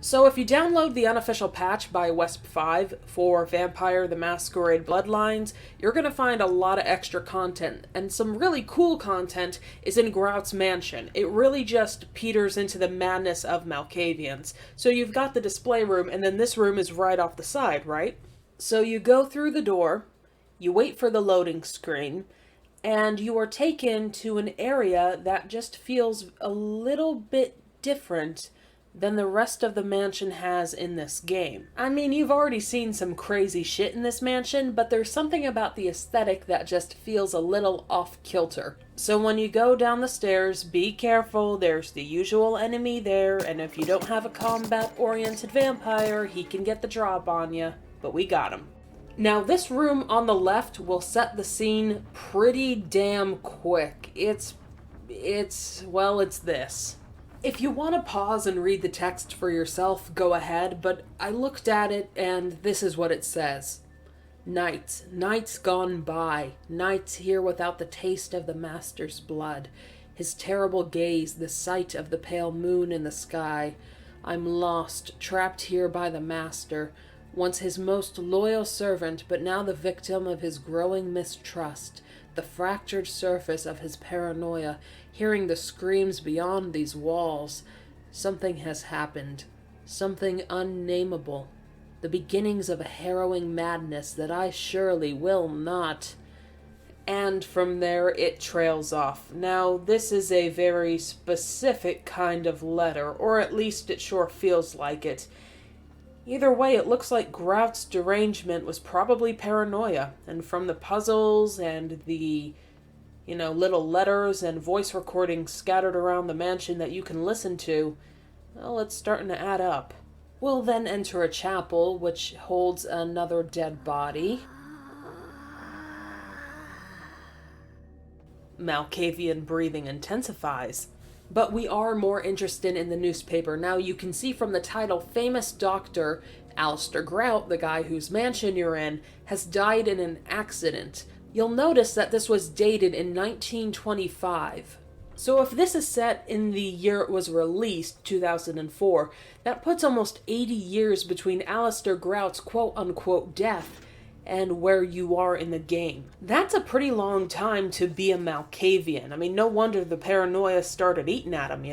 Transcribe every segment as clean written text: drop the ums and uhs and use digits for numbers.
So if you download the Unofficial Patch by Wesp5 for Vampire the Masquerade Bloodlines, you're going to find a lot of extra content, and some really cool content is in Grout's mansion. It really just peters into the madness of Malkavians. So you've got the display room, and then this room is right off the side, right? So you go through the door, you wait for the loading screen, and you are taken to an area that just feels a little bit different than the rest of the mansion has in this game. I mean, you've already seen some crazy shit in this mansion, but there's something about the aesthetic that just feels a little off-kilter. So when you go down the stairs, be careful, there's the usual enemy there, and if you don't have a combat-oriented vampire, he can get the drop on you, but we got him. Now, this room on the left will set the scene pretty damn quick. It's this. If you want to pause and read the text for yourself, go ahead, but I looked at it and this is what it says. Nights, nights gone by, nights here without the taste of the Master's blood, his terrible gaze, the sight of the pale moon in the sky. I'm lost, trapped here by the Master, once his most loyal servant, but now the victim of his growing mistrust, the fractured surface of his paranoia, hearing the screams beyond these walls. Something has happened, something unnameable, the beginnings of a harrowing madness that I surely will not. And from there it trails off. Now, this is a very specific kind of letter, or at least it sure feels like it. Either way, it looks like Grout's derangement was probably paranoia, and from the puzzles and the, little letters and voice recordings scattered around the mansion that you can listen to, well, it's starting to add up. We'll then enter a chapel which holds another dead body. Malkavian breathing intensifies. But we are more interested in the newspaper. Now, you can see from the title, famous doctor Alistair Grout, the guy whose mansion you're in, has died in an accident. You'll notice that this was dated in 1925. So if this is set in the year it was released, 2004, that puts almost 80 years between Alistair Grout's quote-unquote death and where you are in the game. That's a pretty long time to be a Malkavian. I mean, no wonder the paranoia started eating at him,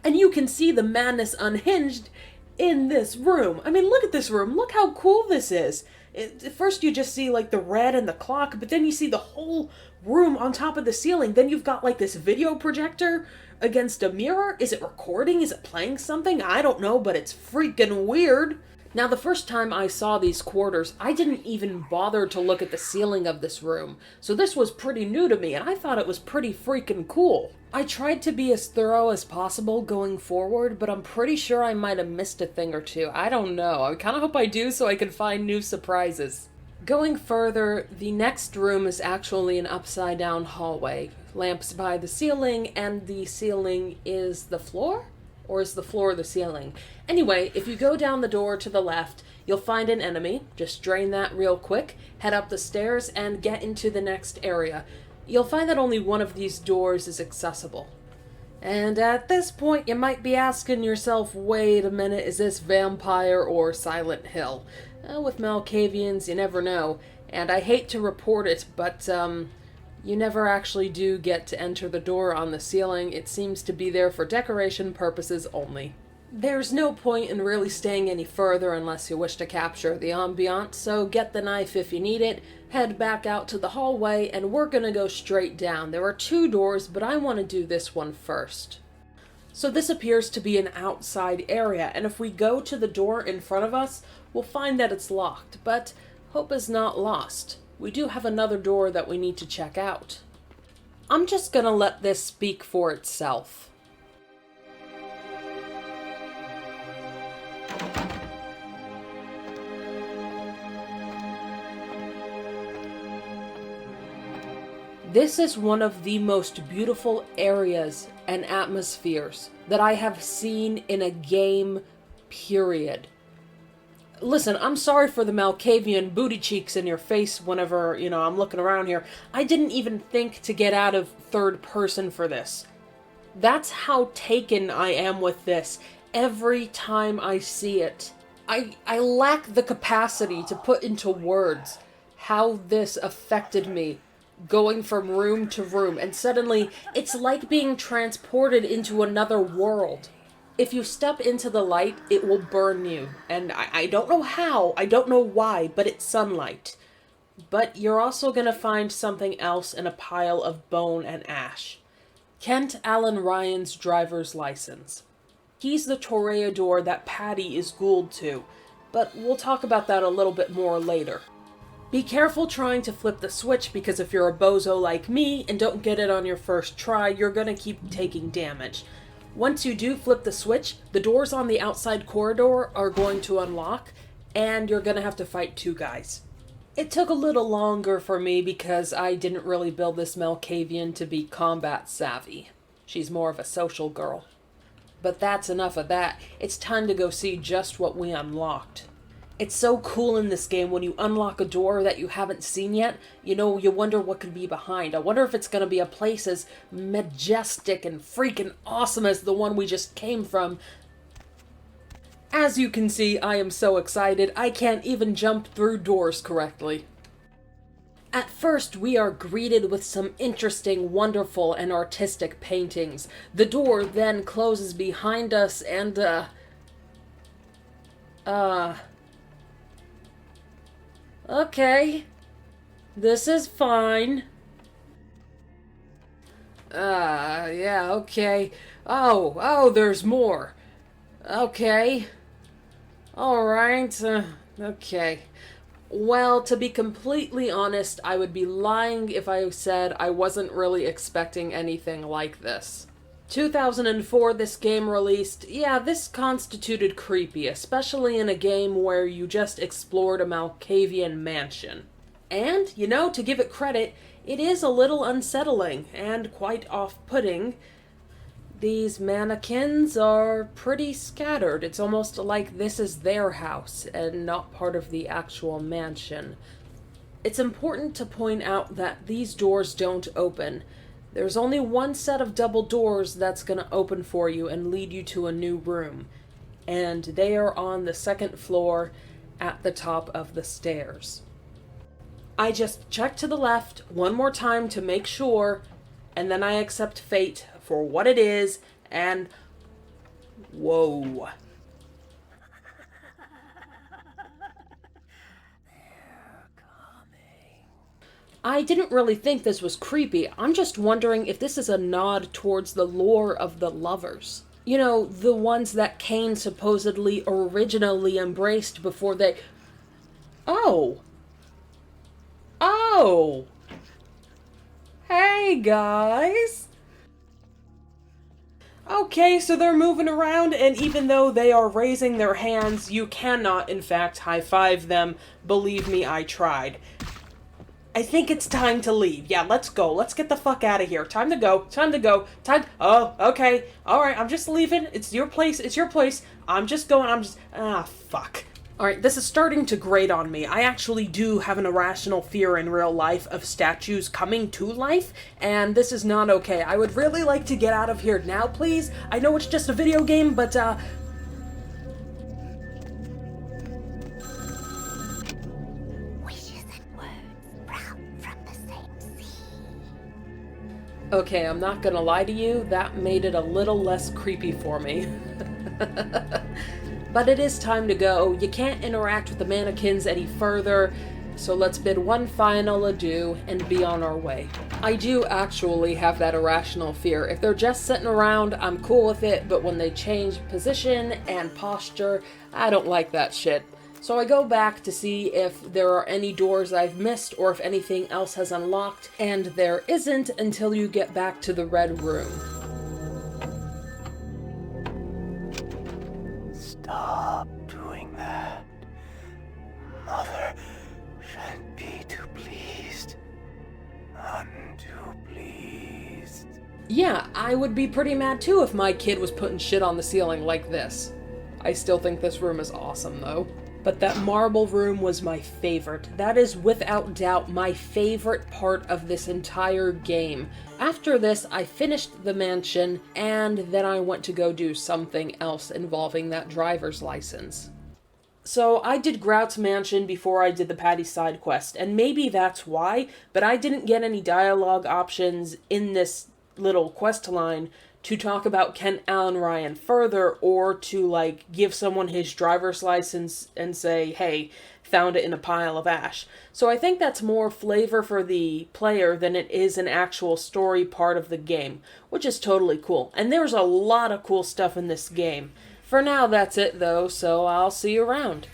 And you can see the madness unhinged in this room. I mean, look at this room. Look how cool this is. At first you just see, the red and the clock, but then you see the whole room on top of the ceiling. Then you've got, this video projector against a mirror. Is it recording? Is it playing something? I don't know, but it's freaking weird. Now, the first time I saw these quarters, I didn't even bother to look at the ceiling of this room, so this was pretty new to me, and I thought it was pretty freaking cool. I tried to be as thorough as possible going forward, but I'm pretty sure I might have missed a thing or two. I don't know. I kind of hope I do so I can find new surprises. Going further, the next room is actually an upside-down hallway. Lamps by the ceiling, and the ceiling is the floor? Or is the floor the ceiling? Anyway, if you go down the door to the left, you'll find an enemy. Just drain that real quick, head up the stairs, and get into the next area. You'll find that only one of these doors is accessible. And at this point, you might be asking yourself, wait a minute, is this Vampire or Silent Hill? With Malkavians, you never know. And I hate to report it, but, you never actually do get to enter the door on the ceiling. It seems to be there for decoration purposes only. There's no point in really staying any further unless you wish to capture the ambiance, so get the knife if you need it, head back out to the hallway, and we're gonna go straight down. There are two doors, but I want to do this one first. So this appears to be an outside area, and if we go to the door in front of us, we'll find that it's locked, but hope is not lost. We do have another door that we need to check out. I'm just gonna let this speak for itself. This is one of the most beautiful areas and atmospheres that I have seen in a game, period. Listen, I'm sorry for the Malkavian booty cheeks in your face whenever, I'm looking around here. I didn't even think to get out of third person for this. That's how taken I am with this. every time I see it. I lack the capacity to put into words how this affected me, going from room to room, and suddenly it's like being transported into another world. If you step into the light, it will burn you, and I don't know how, I don't know why, but it's sunlight. But you're also gonna find something else in a pile of bone and ash. Kent Allen Ryan's driver's license. He's the toreador that Patty is ghouled to, but we'll talk about that a little bit more later. Be careful trying to flip the switch, because if you're a bozo like me and don't get it on your first try, you're gonna keep taking damage. Once you do flip the switch, the doors on the outside corridor are going to unlock, and you're gonna have to fight 2 guys. It took a little longer for me because I didn't really build this Malkavian to be combat savvy. She's more of a social girl. But that's enough of that. It's time to go see just what we unlocked. It's so cool in this game when you unlock a door that you haven't seen yet. You know, you wonder what could be behind. I wonder if it's going to be a place as majestic and freaking awesome as the one we just came from. As you can see, I am so excited, I can't even jump through doors correctly. At first, we are greeted with some interesting, wonderful, and artistic paintings. The door then closes behind us and, okay. This is fine. Yeah, okay. Oh, there's more. Okay. Alright, okay. Well, to be completely honest, I would be lying if I said I wasn't really expecting anything like this. 2004, this game released. Yeah, this constituted creepy, especially in a game where you just explored a Malkavian mansion. And, you know, to give it credit, it is a little unsettling and quite off-putting. These mannequins are pretty scattered. It's almost like this is their house and not part of the actual mansion. It's important to point out that these doors don't open. There's only one set of double doors that's going to open for you and lead you to a new room. And they are on the 2nd floor at the top of the stairs. I just check to the left one more time to make sure, and then I accept fate for what it is, and whoa. I didn't really think this was creepy. I'm just wondering if this is a nod towards the lore of the lovers. You know, the ones that Cain supposedly originally embraced before they... Oh! Hey, guys! Okay, so they're moving around, and even though they are raising their hands, you cannot, in fact, high-five them. Believe me, I tried. I think it's time to leave. Yeah, let's go. Let's get the fuck out of here. Time to go. Oh, okay. Alright, I'm just leaving. It's your place. I'm just going. Fuck. Alright, this is starting to grate on me. I actually do have an irrational fear in real life of statues coming to life, and this is not okay. I would really like to get out of here now, please. I know it's just a video game, but, Wishes and words sprout from the same sea. Okay, I'm not gonna lie to you, that made it a little less creepy for me. But it is time to go. You can't interact with the mannequins any further, so let's bid one final adieu and be on our way. I do actually have that irrational fear. If they're just sitting around, I'm cool with it, but when they change position and posture, I don't like that shit. So I go back to see if there are any doors I've missed or if anything else has unlocked, and there isn't until you get back to the red room. Stop doing that. Mother shan't be too pleased. None too pleased. Yeah, I would be pretty mad too if my kid was putting shit on the ceiling like this. I still think this room is awesome though. but that marble room was my favorite. That is without doubt my favorite part of this entire game. After this, I finished the mansion, and then I went to go do something else involving that driver's license. So I did Grout's mansion before I did the Patty side quest, and maybe that's why, but I didn't get any dialogue options in this little quest line to talk about Kent Allen Ryan further, or to, like, give someone his driver's license and say, hey, found it in a pile of ash. So I think that's more flavor for the player than it is an actual story part of the game, which is totally cool. And there's a lot of cool stuff in this game. For now, that's it, though, so I'll see you around.